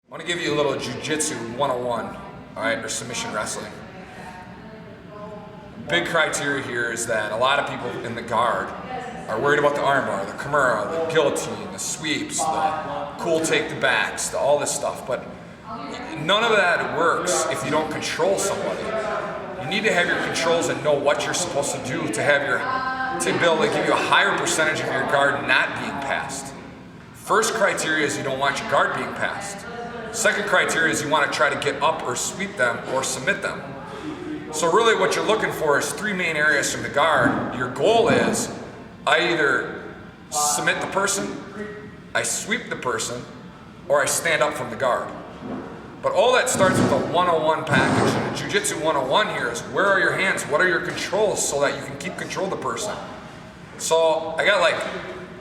I want to give you a little jiu-jitsu 101, all right, or submission wrestling. Big criteria here is that a lot of people in the guard are worried about the armbar, the kimura, the guillotine, the sweeps, the cool take the backs, all this stuff, but none of that works if you don't control somebody. You need to have your controls and know what you're supposed to do to have to be able to give you a higher percentage of your guard not being passed. First criteria is you don't want your guard being passed. Second criteria is you want to try to get up or sweep them or submit them. So really what you're looking for is three main areas from the guard. Your goal is I either submit the person, I sweep the person, or I stand up from the guard. But all that starts with a 101 package. And the Jiu-Jitsu 101 here is where are your hands, what are your controls so that you can keep control of the person. So I got like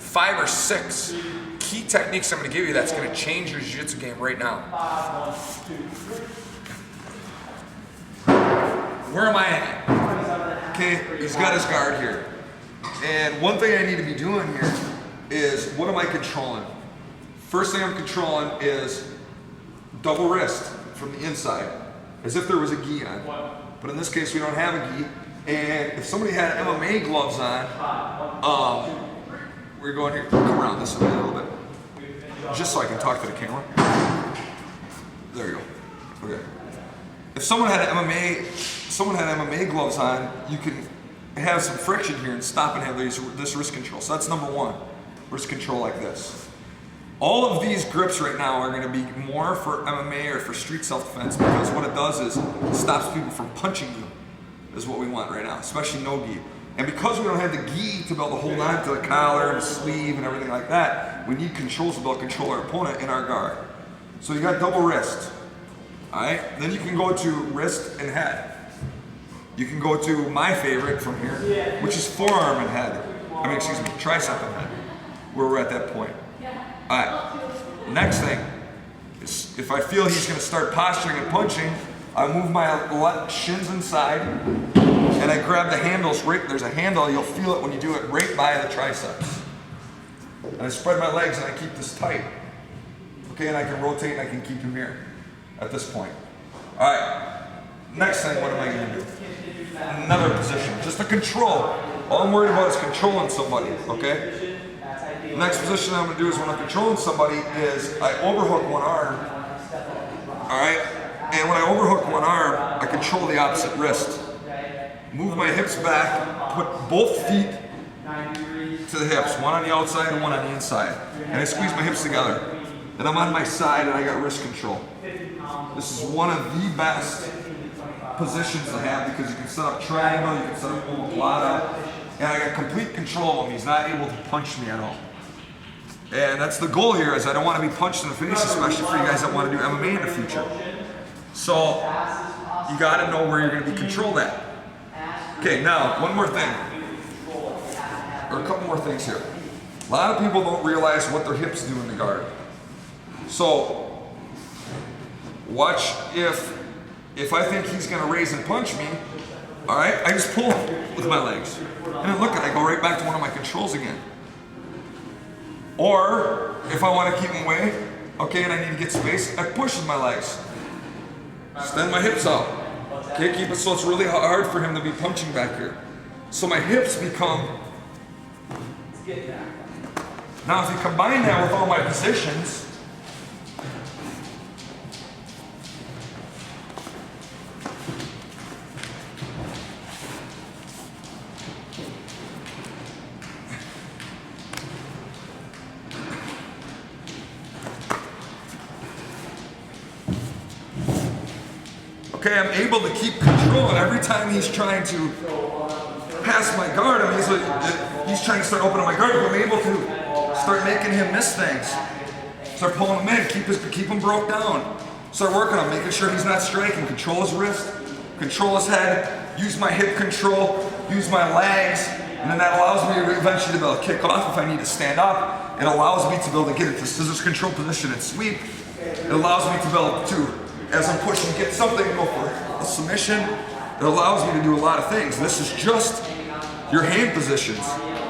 5 or 6 key techniques I'm going to give you that's going to change your jiu-jitsu game right now. Where am I at? Okay, he's got his guard here. And one thing I need to be doing here is what am I controlling? First thing I'm controlling is double wrist from the inside, as if there was a gi on. But in this case, we don't have a gi. And if somebody had MMA gloves on, we're going here, come around this way a little bit, just so I can talk to the camera. There you go. Okay. If someone had MMA gloves on, you can have some friction here and stop and have this wrist control. So that's number one, wrist control like this. All of these grips right now are going to be more for MMA or for street self-defense because what it does is it stops people from punching you, is what we want right now, especially no gi. And because we don't have the gi to be able to hold on to the collar and the sleeve and everything like that, we need controls to be able to control our opponent in our guard. So you got double wrist, all right? Then you can go to wrist and head. You can go to my favorite from here, which is forearm and head. Tricep and head, where we're at that point. All right, next thing is if I feel he's gonna start posturing and punching, I move my shins inside and I grab the handles there's a handle, you'll feel it when you do it right by the triceps. And I spread my legs and I keep this tight. Okay, and I can rotate and I can keep him here at this point. All right, next thing, what am I gonna do? Another position, just a control. All I'm worried about is controlling somebody, okay? The next position I'm gonna do is when I'm controlling somebody is I overhook one arm, all right? And when I overhook one arm, I control the opposite wrist. Move my hips back, put both feet to the hips, one on the outside and one on the inside. And I squeeze my hips together. And I'm on my side and I got wrist control. This is one of the best positions to have because you can set up triangle, you can set up omoplata, and I got complete control of him. He's not able to punch me at all. And that's the goal here, is I don't want to be punched in the face, especially for you guys that want to do MMA in the future. So you got to know where you're going to be controlled at. Okay, now one more thing, or a couple more things here. A lot of people don't realize what their hips do in the guard. So watch if I think he's going to raise and punch me, all right, I just pull with my legs. And then look, I go right back to one of my controls again. Or if I want to keep him away, okay, and I need to get space, I push with my legs. Extend my hips out. Okay, keep it so it's really hard for him to be punching back here. So my hips become... Now if you combine that with all my positions, okay, I'm able to keep control, and every time he's trying to pass my guard, I mean, he's trying to start opening my guard, but I'm able to start making him miss things. Start pulling him in, keep him broke down. Start working on making sure he's not striking, control his wrist, control his head, use my hip control, use my legs, and then that allows me to eventually to be able to kick off if I need to stand up. It allows me to be able to get into scissors control position and sweep. It allows me to be able to, as I'm pushing, get something, go for a submission. It allows me to do a lot of things. This is just your hand positions.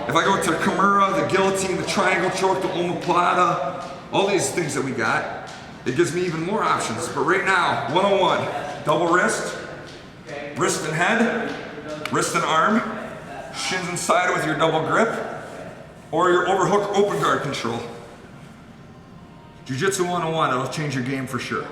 If I go to the kimura, the guillotine, the triangle choke, the omoplata, all these things that we got, it gives me even more options. But right now, 101, double wrist, wrist and head, wrist and arm, shins inside with your double grip, or your overhook open guard control. Jiu-Jitsu 101, it'll change your game for sure.